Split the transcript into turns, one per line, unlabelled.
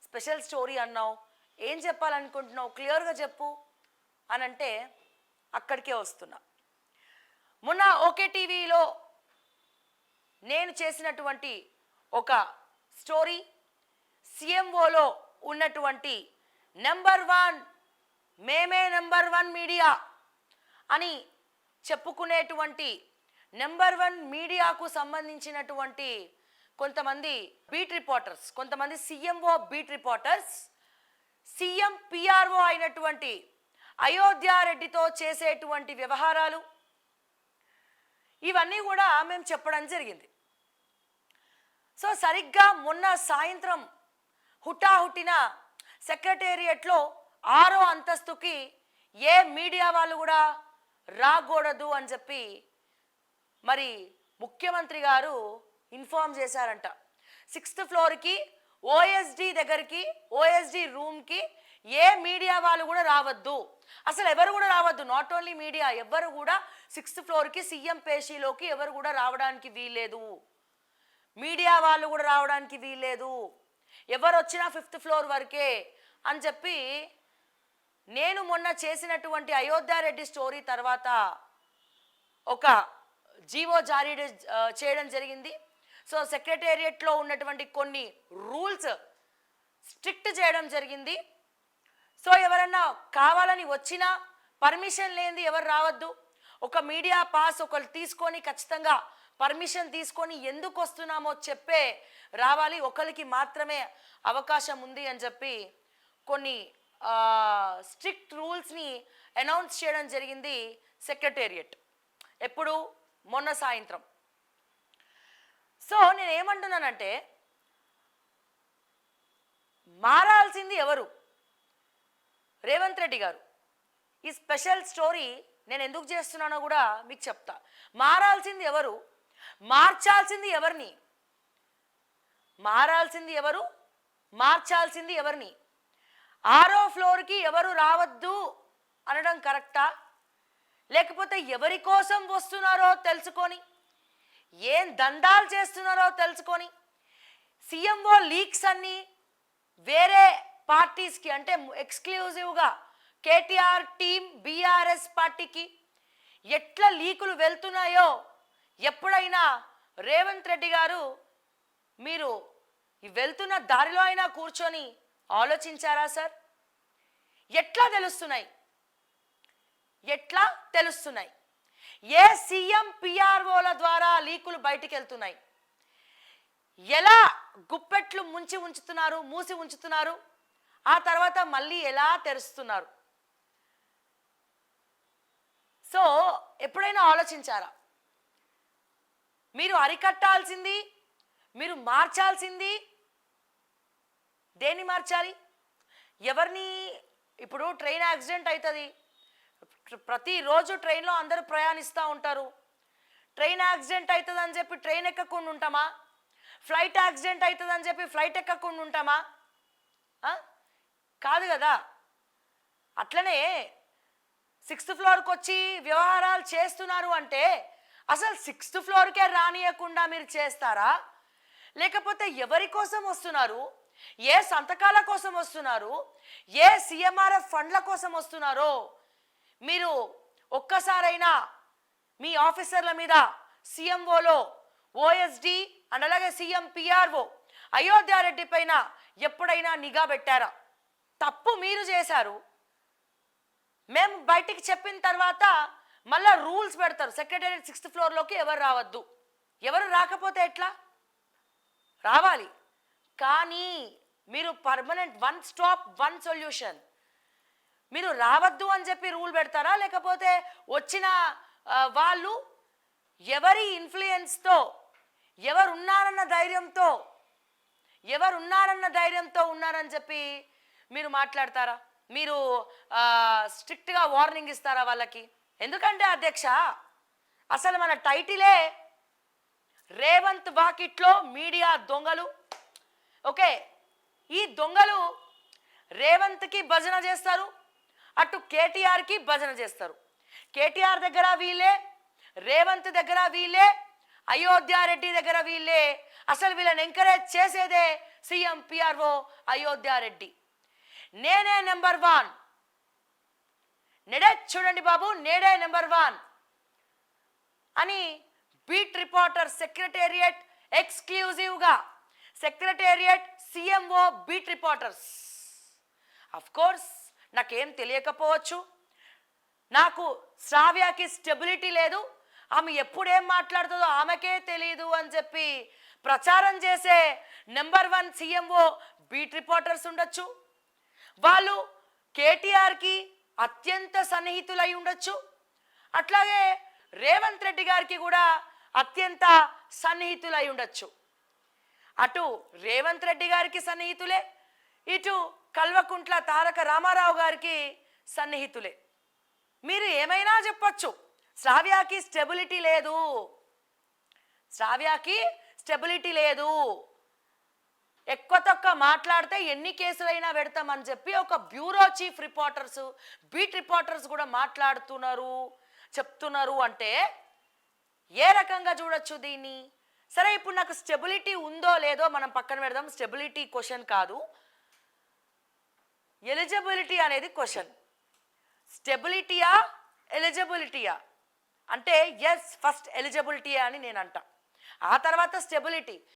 Special story అన్నావు, ఏం చెప్పాలనుకుంటున్నావు, క్లియర్గా చెప్పు అని అంటే అక్కడికే వస్తున్నా. మొన్న ఓకే టీవీలో నేను చేసినటువంటి ఒక స్టోరీ, సిఎంఓలో ఉన్నటువంటి నెంబర్ 1 మేమే నెంబర్ 1 మీడియా అని చెప్పుకునేటువంటి నెంబర్ 1 మీడియాకు సంబంధించినటువంటి కొంతమంది బీట్ రిపోర్టర్స్, కొంతమంది CMO beat reporters CM PRO అయినటువంటి అయోధ్యారెడ్డితో చేసేటువంటి వ్యవహారాలు ఇవన్నీ కూడా మేము చెప్పడం జరిగింది. సో సరిగ్గా మొన్న సాయంత్రం హుటాహుటిన సెక్రటేరియట్లో 6వ అంతస్తుకి ఏ మీడియా వాళ్ళు కూడా రాకూడదు అని చెప్పి మరి ముఖ్యమంత్రి గారు ఇన్ఫార్మ్ చేశారంట. 6th ఫ్లోర్కి ఓఎస్డి దగ్గరికి, ఓఎస్డి రూమ్కి ఏ మీడియా వాళ్ళు కూడా రావద్దు, అసలు ఎవరు కూడా రావద్దు. నాట్ ఓన్లీ మీడియా, ఎవరు కూడా 6th ఫ్లోర్కి సీఎం పేషీలోకి ఎవరు కూడా రావడానికి వీల్లేదు, మీడియా వాళ్ళు కూడా రావడానికి వీల్లేదు, ఎవరు వచ్చినా 5th ఫ్లోర్ వరకే అని చెప్పి నేను మొన్న చేసినటువంటి అయోధ్యారెడ్డి స్టోరీ తర్వాత ఒక జీవో జారీ చేయడం జరిగింది. సో సెక్రటేరియట్లో ఉన్నటువంటి కొన్ని రూల్స్ స్ట్రిక్ట్ చేయడం జరిగింది. సో ఎవరన్నా కావాలని వచ్చినా పర్మిషన్ లేనిది ఎవరు రావద్దు, ఒక మీడియా పాస్ ఒకరు తీసుకొని ఖచ్చితంగా పర్మిషన్ తీసుకొని ఎందుకు వస్తున్నామో చెప్పే రావాలి, ఒకరికి మాత్రమే అవకాశం ఉంది అని చెప్పి కొన్ని స్ట్రిక్ట్ రూల్స్ని అనౌన్స్ చేయడం జరిగింది సెక్రటేరియట్. ఎప్పుడు? మొన్న సాయంత్రం. సో నేను ఏమంటున్నానంటే, మారాల్సింది ఎవరు? రేవంత్ రెడ్డి గారు. ఈ స్పెషల్ స్టోరీ నేను ఎందుకు చేస్తున్నానో కూడా మీకు చెప్తా. మారాల్సింది ఎవరు? మార్చాల్సింది ఎవరిని? మారాల్సింది ఎవరు? మార్చాల్సింది ఎవరిని? 6వ ఫ్లోర్కి ఎవరు రావద్దు అనడం కరెక్టా? లేకపోతే ఎవరి కోసం వస్తున్నారో తెలుసుకొని, ఏం దందాలు చేస్తున్నారో తెలుసుకొని, సీఎంఓ లీక్స్ అన్నీ వేరే పార్టీస్కి అంటే ఎక్స్క్లూజివ్గా కేటీఆర్ టీం బీఆర్ఎస్ పార్టీకి ఎట్లా లీకులు వెళ్తున్నాయో ఎప్పుడైనా రేవంత్ రెడ్డి గారు మీరు వెళ్తున్న దారిలో అయినా కూర్చొని ఆలోచించారా సార్? ఎట్లా తెలుస్తున్నాయి? ఎట్లా తెలుస్తున్నాయి? ఏ సీఎం పిఆర్ఓల ద్వారా లీకులు బయటికి వెళ్తున్నాయి? ఎలా గుప్పెట్లు ముంచి ఉంచుతున్నారు, మూసి ఉంచుతున్నారు, ఆ తర్వాత మళ్ళీ ఎలా తెరుస్తున్నారు? సో ఎప్పుడైనా ఆలోచించారా? మీరు అరికట్టాల్సింది, మీరు మార్చాల్సింది దేన్ని మార్చాలి? ఎవరిని? ఇప్పుడు ట్రైన్ యాక్సిడెంట్ అవుతుంది, ప్రతిరోజు ట్రైన్లో అందరూ ప్రయాణిస్తూ ఉంటారు. ట్రైన్ యాక్సిడెంట్ అవుతుంది అని చెప్పి ట్రైన్ ఎక్కకుండా ఉంటామా? ఫ్లైట్ యాక్సిడెంట్ అవుతుంది అని చెప్పి ఫ్లైట్ ఎక్కకుండా ఉంటామా? కాదు కదా. అట్లనే 6th ఫ్లోర్కి వచ్చి వ్యవహారాలు చేస్తున్నారు అంటే అసలు 6th ఫ్లోర్కే రానియకుండా మీరు చేస్తారా? లేకపోతే ఎవరి కోసం వస్తున్నారు? ఏ సంతకాల కోసం వస్తున్నారు? ఏ సీఎంఆర్ఎఫ్ ఫండ్ల కోసం వస్తున్నారో మీరు ఒక్కసారైనా మీ ఆఫీసర్ల మీద సీఎంఓలో ఓఎస్డి అండ్ అలాగే సీఎం పిఆర్ఓ అయోధ్యారెడ్డి పైన ఎప్పుడైనా నిఘా పెట్టారా? తప్పు మీరు చేశారు, మేము బయటికి చెప్పిన తర్వాత మళ్ళా రూల్స్ పెడతారు. సెక్రటేరియట్ 6th ఫ్లోర్లోకి ఎవరు రావద్దు. ఎవరు రాకపోతే ఎట్లా? రావాలి. కానీ మీరు పర్మనెంట్ 1 స్టాప్ 1 సొల్యూషన్, మీరు రావద్దు అని చెప్పి రూల్ పెడతారా? లేకపోతే వచ్చిన వాళ్ళు ఎవరి ఇన్ఫ్లుయెన్స్తో, ఎవరున్నారన్న ధైర్యంతో ఉన్నారని చెప్పి మీరు మాట్లాడతారా? మీరు స్ట్రిక్ట్గా వార్నింగ్ ఇస్తారా వాళ్ళకి? ఎందుకంటే అధ్యక్ష, అసలు మన టైటిలే రేవంత్ వాకిట్లో మీడియా దొంగలు. ఓకే, ఈ దొంగలు రేవంత్కి భజన చేస్తారు, అటు కేటీఆర్కి భజన చేస్తారు. కేటీఆర్ దగ్గర వీళ్ళే, రేవంత్ దగ్గర వీళ్ళే, అయోధ్యారెడ్డి దగ్గర వీళ్ళే. అసలు వీళ్ళని ఎంకరేజ్ చేసేదే సీఎం పిఆర్ఓ అయోధ్యారెడ్డి. నేనే నెంబర్ 1, నేడే చూడండి బాబు, నేడే నెంబర్ 1 అని బీట్ రిపోర్టర్ సెక్రటేరియట్ ఎక్స్క్లూజివ్గా, secretariat CMO beat reporters. Of course నాకేం తెలియకపోవచ్చు, నాకు శ్రావ్యకి స్టెబిలిటీ లేదు, ఆమె ఎప్పుడేం మాట్లాడుతుందో ఆమెకే తెలియదు అని చెప్పి ప్రచారం చేసే నెంబర్ 1 సీఎంఓ బీట్ రిపోర్టర్స్ ఉండొచ్చు. వాళ్ళు కేటీఆర్కి అత్యంత సన్నిహితులై ఉండొచ్చు. అట్లాగే రేవంత్ రెడ్డి గారికి కూడా అత్యంత సన్నిహితులై ఉండొచ్చు. అటు రేవంత్ రెడ్డి గారికి సన్నిహితులే, ఇటు కల్వకుంట్ల తారక రామారావు గారికి సన్నిహితులే. మీరు ఏమైనా చెప్పొచ్చు, శ్రావ్యకి స్టెబిలిటీ లేదు, శ్రావ్యకి స్టెబిలిటీ లేదు, ఎక్కువ తక్కువ మాట్లాడితే ఎన్ని కేసులైనా పెడతామని చెప్పి ఒక bureau chief reporters, beat reporters కూడా మాట్లాడుతున్నారు, చెప్తున్నారు. అంటే ఏ రకంగా చూడొచ్చు దీన్ని? సరే, ఇప్పుడు నాకు స్టెబిలిటీ ఉందో లేదో మనం పక్కన పెడదాం, స్టెబిలిటీ క్వశ్చన్ కాదు, ఎలిజిబిలిటీ అనేది క్వశ్చన్. స్టెబిలిటీయా ఎలిజిబిలిటీయా అంటే ఎస్, ఫస్ట్ ఎలిజిబిలిటీ అని నేను అంటా, ఆ తర్వాత స్టెబిలిటీ.